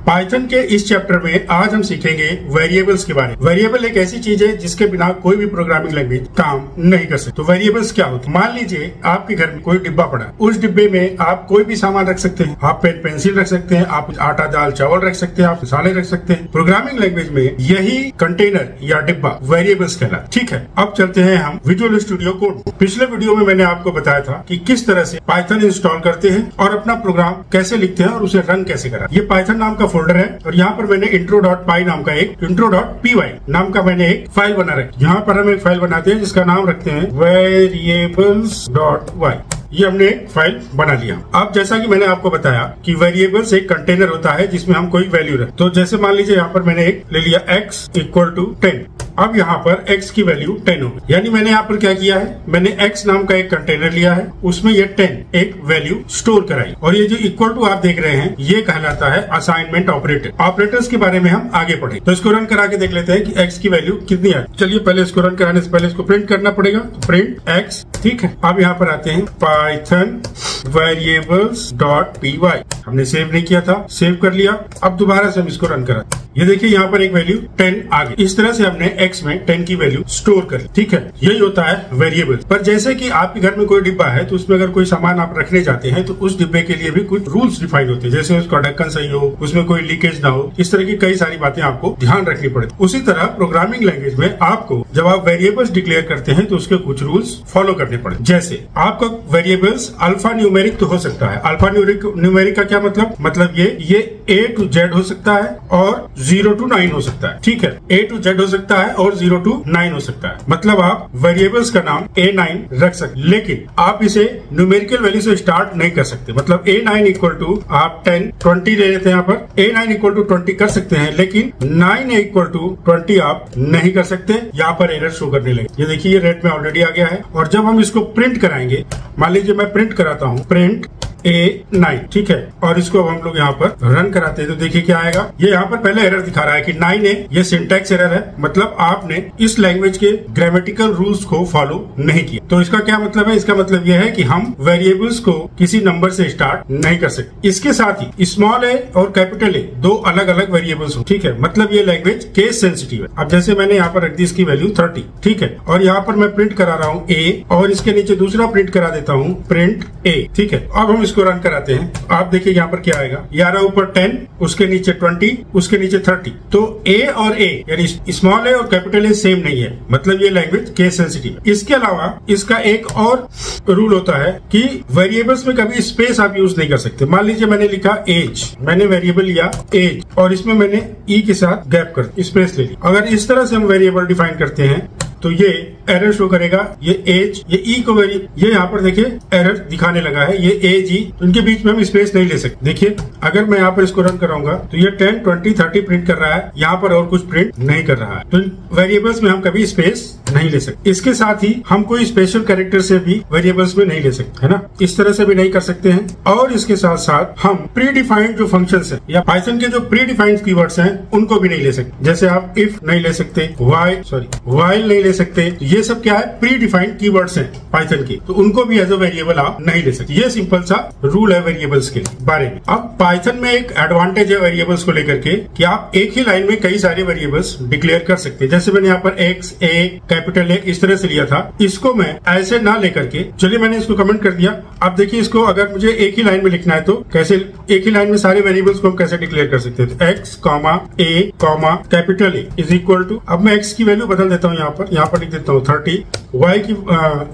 Python के इस chapter में आज हम सीखेंगे वेरिएबल्स के बारे में। वेरिएबल एक ऐसी चीज है जिसके बिना कोई भी प्रोग्रामिंग लैंग्वेज काम नहीं कर सकती। तो वेरिएबल्स क्या होते हैं? मान लीजिए आपके घर में कोई डिब्बा पड़ा, उस डिब्बे में आप कोई भी सामान रख सकते हैं। आप पेन पेंसिल रख सकते हैं, आप आटा दाल चावल रख सकते हैं, आप मसाले रख सकते हैं। प्रोग्रामिंग लैंग्वेज में यही कंटेनर या डिब्बा वेरिएबल्स कहलाता है। ठीक है, अब चलते हैं हम विजुअल स्टूडियो कोड। पिछले वीडियो में मैंने आपको बताया था कि किस तरह से पाइथन इंस्टॉल करते हैं और अपना प्रोग्राम कैसे लिखते हैं और उसे रन कैसे करा। ये पाइथन नाम का फोल्डर है और यहाँ पर मैंने intro.py नाम का एक intro.py नाम का मैंने एक फाइल बना रखी। यहाँ पर हम एक फाइल बनाते हैं जिसका नाम रखते हैं variables.y। ये हमने एक फाइल बना लिया। अब जैसा कि मैंने आपको बताया कि वेरिएबल्स एक कंटेनर होता है जिसमें हम कोई वैल्यू रखते। तो जैसे मान लीजिए यहाँ पर मैंने एक ले लिया x इक्वल टू 10। अब यहाँ पर x की वैल्यू 10 होगी, यानी मैंने यहाँ पर क्या किया है, मैंने x नाम का एक कंटेनर लिया है, उसमें ये 10 एक वैल्यू स्टोर कराई। और ये जो इक्वल टू आप देख रहे हैं ये कहलाता है असाइनमेंट ऑपरेटर। ऑपरेटर्स के बारे में हम आगे पढ़े। तो इसको रन करा के देख लेते हैं कि x की वैल्यू कितनी है। चलिए पहले इसको रन कराने से पहले इसको प्रिंट करना पड़ेगा। तो प्रिंट x, ठीक है। अब यहाँ पर आते हैं पाइथन variables.py। हमने सेव नहीं किया था, सेव कर लिया। अब दोबारा से हम इसको रन करा। ये देखिए यहाँ पर एक वैल्यू 10 आ गई। इस तरह से हमने x में 10 की वैल्यू स्टोर कर ली। ठीक है, यही होता है वेरिएबल। पर जैसे कि आपके घर में कोई डिब्बा है तो उसमें अगर कोई सामान आप रखने जाते हैं तो उस डिब्बे के लिए भी कुछ रूल्स डिफाइन होते हैं, जैसे उसका ढक्कन सही हो, उसमें कोई लीकेज ना हो। इस तरह की कई सारी बातें आपको ध्यान रखनी पड़ती। उसी तरह प्रोग्रामिंग लैंग्वेज में आपको जब आप वेरिएबल्स डिक्लेयर करते हैं तो उसके कुछ रूल्स फॉलो करने पड़ते। जैसे आपका वेरिएबल्स अल्फा न्यूमेरिक तो हो सकता है। अल्फा न्यूमेरिक का क्या मतलब ये A to Z हो सकता है और 0 to 9 हो सकता है। ठीक है, A to Z हो सकता है और 0 to 9 हो सकता है। मतलब आप वेरिएबल्स का नाम A9 रख सकते, लेकिन आप इसे न्यूमेरिकल वैल्यू से स्टार्ट नहीं कर सकते। मतलब A9 इक्वल टू आप 10 20 ले लेते हैं। यहाँ पर A9 इक्वल टू 20 कर सकते हैं, लेकिन 9 इक्वल टू 20 आप नहीं कर सकते। यहाँ पर एरर शो करने लगे। ये देखिए ये रेड में ऑलरेडी आ गया है। और जब हम इसको प्रिंट कराएंगे, मान लीजिए मैं प्रिंट कराता हूँ प्रिंट A9, ठीक है, और इसको हम लोग यहाँ पर रन कराते हैं तो देखिए क्या आएगा। ये यहाँ पर पहले एरर दिखा रहा है कि 9 है, ये सिंटैक्स एरर है। मतलब आपने इस लैंग्वेज के ग्रामेटिकल रूल्स को फॉलो नहीं किया। तो इसका क्या मतलब है? इसका मतलब यह है कि हम वेरिएबल्स को किसी नंबर से स्टार्ट नहीं कर सकते। इसके साथ ही स्मॉल ए और कैपिटल ए दो अलग अलग वेरिएबल्स हो। ठीक है, मतलब ये लैंग्वेज केस सेंसिटिव है। अब जैसे मैंने यहाँ पर रख दी इसकी वैल्यू 30, ठीक है, और यहाँ पर मैं प्रिंट करा रहा हूँ A और इसके नीचे दूसरा प्रिंट करा देता हूँ प्रिंट A। ठीक है, अब हम इसको रन कराते हैं। आप देखिए यहाँ पर क्या आएगा। ये आ रहा ऊपर 10, उसके नीचे 20, उसके नीचे 30। तो A और A यानी स्मॉल ए और कैपिटल ए सेम नहीं है। मतलब ये लैंग्वेज केस सेंसिटिव है। इसके अलावा इसका एक और रूल होता है कि वेरिएबल्स में कभी स्पेस आप यूज नहीं कर सकते। मान लीजिए मैंने लिखा एज, मैंने वेरिएबल लिया एज और इसमें मैंने ई के साथ गैप कर स्पेस ले ली। अगर इस तरह से हम वेरिएबल डिफाइन करते हैं तो ये एरर शो करेगा। ये एज, ये ई को ये यहाँ पर देखिए एरर दिखाने लगा है। ये एज ई, तो इनके बीच में हम स्पेस नहीं ले सकते। देखिए अगर मैं यहाँ पर इसको रन कराऊंगा तो ये 10 20 30 प्रिंट कर रहा है, यहाँ पर और कुछ प्रिंट नहीं कर रहा है। तो वेरिएबल्स में हम कभी स्पेस नहीं ले सकते। इसके साथ ही हम कोई स्पेशल कैरेक्टर से भी वेरिएबल्स में नहीं ले सकते, है ना, इस तरह से भी नहीं कर सकते हैं। और इसके साथ साथ हम प्री डिफाइंड जो फंक्शंस हैं या पाइथन के जो प्री डिफाइंड कीवर्ड्स हैं उनको भी नहीं ले सकते। जैसे आप इफ नहीं ले सकते, व्हाइल नहीं ले सकते। ये सब क्या है? प्री डिफाइंड कीवर्ड्स हैं पाइथन के, तो उनको भी एज अ वेरिएबल आप नहीं ले सकते। ये सिंपल सा रूल है वेरिएबल्स के बारे में। अब पाइथन में एक एडवांटेज है वेरिएबल्स को लेकर के कि आप एक ही लाइन में कई सारे वेरिएबल्स डिक्लेयर कर सकते हैं। जैसे मैंने यहाँ पर एक्स ए कैपिटल ए इस तरह से लिया था, इसको मैं ऐसे ना लेकर के, चलिए मैंने इसको कमेंट कर दिया। अब देखिए इसको अगर मुझे एक ही लाइन में लिखना है तो कैसे, एक ही लाइन में सारे वेरिएबल्स को हम कैसे डिक्लेयर कर सकते हैं? तो x comma a comma capital A is equal to, अब मैं एक्स की वैल्यू बदल देता हूँ। यहाँ पर लिख देता हूँ 30, वाई की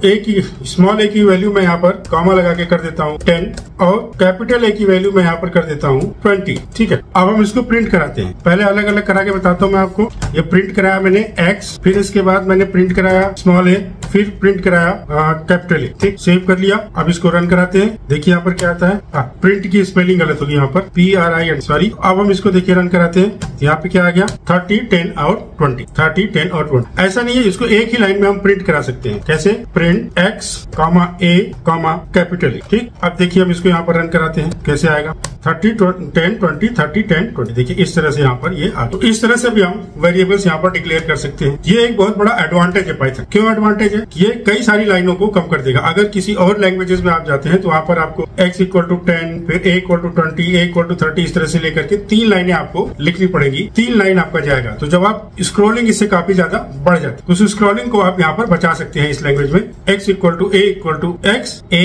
ए की स्मॉल ए की वैल्यू मैं यहाँ पर कॉमा लगा के कर देता हूँ 10 और कैपिटल ए की वैल्यू मैं यहाँ पर कर देता हूँ 20। ठीक है, अब हम इसको प्रिंट कराते हैं। पहले अलग अलग करा के बताता हूँ मैं आपको। ये प्रिंट कराया मैंने एक्स, फिर इसके बाद मैंने प्रिंट कराया स्मॉल ए, फिर प्रिंट कराया कैपिटल ए। ठीक, सेव कर लिया। अब इसको रन कराते हैं। देखिए यहाँ पर क्या आता है, प्रिंट की स्पेलिंग गलत होगी यहाँ पर, PRIN, सॉरी। अब हम इसको देखिए रन कराते हैं। यहाँ पे क्या आ गया, 30 10 और 20, 30 10 और 20। ऐसा नहीं है, इसको एक ही लाइन में हम प्रिंट करा सकते हैं। कैसे? Print x comma a comma capital ए। ठीक, अब देखिए हम इसको यहाँ पर रन कराते हैं। कैसे आएगा? 30 10 20 30 10 20। देखिए इस तरह से यहाँ पर ये आ। तो इस तरह से भी हम वेरिएबल्स यहाँ पर डिक्लेयर कर सकते हैं। ये एक बहुत बड़ा एडवांटेज है पाइथन। क्यों एडवांटेज एडवांटेज है कि ये कई सारी लाइनों को कम कर देगा। अगर किसी और लैंग्वेजेस में आप जाते हैं तो वहां पर आपको x इक्वल टू 10, फिर a equal to 20, a equal to 30, इस तरह से लेकर के 3 लाइनें आपको लिखनी पड़ेगी। 3 लाइन आपका जाएगा, तो जब आप स्क्रॉलिंग इससे काफी ज्यादा बढ़ जाती है, तो उस स्क्रॉलिंग को आप यहाँ पर बचा सकते हैं इस लैंग्वेज में। x equal to a equal to x a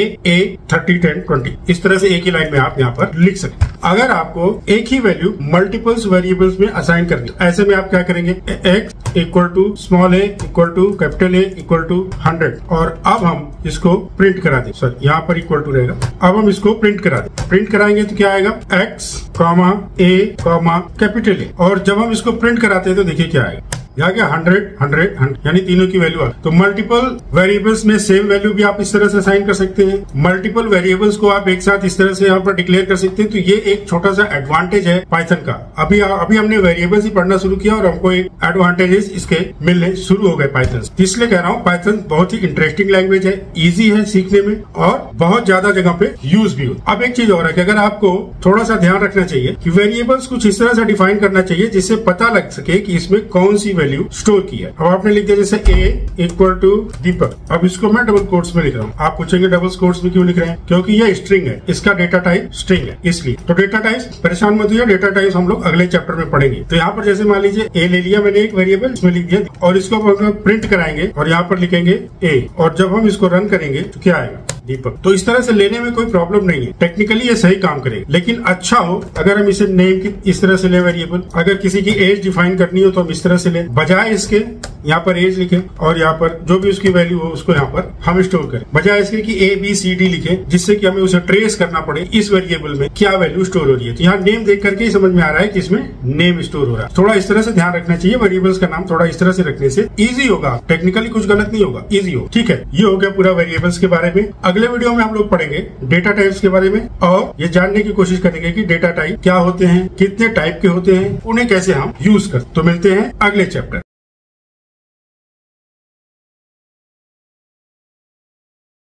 30 10 20, इस तरह से एक ही लाइन में आप यहाँ पर लिख सकते हैं। अगर आपको एक ही वैल्यू मल्टीपल्स वेरिएबल्स में असाइन करनी, ऐसे में आप क्या करेंगे, x equal to small a equal to capital A equal to 100, और अब हम इसको प्रिंट करा दें। सॉरी, यहाँ पर इक्वल टू रहेगा। अब हम इसको प्रिंट करा दें। प्रिंट कराएंगे तो क्या आएगा, x comma a comma capital A, और जब हम इसको प्रिंट कराते हैं तो देखिए क्या आएगा, यहाँ क्या 100 100 100, यानी तीनों की वैल्यू आ। तो मल्टीपल वेरिएबल्स में सेम वैल्यू भी आप इस तरह से असाइन कर सकते हैं। मल्टीपल वेरिएबल्स को आप एक साथ इस तरह से यहाँ पर डिक्लेयर कर सकते हैं। तो ये एक छोटा सा एडवांटेज है पाइथन का। अभी हमने वेरिएबल्स ही पढ़ना शुरू किया और हमको एक एडवांटेजेस इसके मिलने शुरू हो गए पाइथन से। इसलिए कह रहा हूँ पाइथन बहुत ही इंटरेस्टिंग लैंग्वेज है, इजी है सीखने में और बहुत ज्यादा जगह पे यूज भी हो। अब एक चीज और है कि अगर आपको थोड़ा सा ध्यान रखना चाहिए कि वेरिएबल्स कुछ इस तरह से डिफाइन करना चाहिए जिससे पता लग सके कि इसमें कौन सी वैल्यू स्टोर की है। अब आपने लिख दिया जैसे a इक्वल टू दीपक। अब इसको मैं डबल कोट्स में लिख रहा हूँ। आप पूछेंगे डबल कोट्स में क्यों लिख रहे हैं, क्योंकि ये स्ट्रिंग है, इसका डेटा टाइप स्ट्रिंग है इसलिए। तो डेटा टाइप परेशान मत होइए, डेटा टाइप हम लोग अगले चैप्टर में पढ़ेंगे। तो यहाँ पर जैसे मान लीजिए a ले लिया मैंने एक वेरिएबल, इसमें लिख दिया, और इसको प्रिंट कराएंगे और यहाँ पर लिखेंगे a, और जब हम इसको रन करेंगे तो क्या आएगा, दीपक। तो इस तरह से लेने में कोई प्रॉब्लम नहीं है, टेक्निकली ये सही काम करेगा। लेकिन अच्छा हो अगर हम इसे नेम की इस तरह से ले वेरिएबल, अगर किसी की एज डिफाइन करनी हो तो हम इस तरह से ले, बजाय इसके यहाँ पर एज लिखे और यहाँ पर जो भी उसकी वैल्यू हो उसको यहाँ पर हम स्टोर करें, बजाय इसके कि a b c d लिखे, जिससे कि हमें उसे ट्रेस करना पड़े इस वेरिएबल में क्या वैल्यू स्टोर हो रही है। तो यहाँ नेम देख करके ही समझ में आ रहा है कि इसमें नेम स्टोर हो रहा है। थोड़ा इस तरह से ध्यान रखना चाहिए, वेरिएबल्स का नाम थोड़ा इस तरह से रखने से इजी होगा, टेक्निकली कुछ गलत नहीं होगा, इजी हो। ठीक है, ये हो गया पूरा वेरिएबल्स के बारे में। अगले वीडियो में हम लोग पढ़ेंगे डेटा टाइप्स के बारे में और ये जानने की कोशिश करेंगे कि डेटा टाइप क्या होते हैं, कितने टाइप के होते हैं, उन्हें कैसे हम यूज करते। तो मिलते हैं अगले चैप्टर।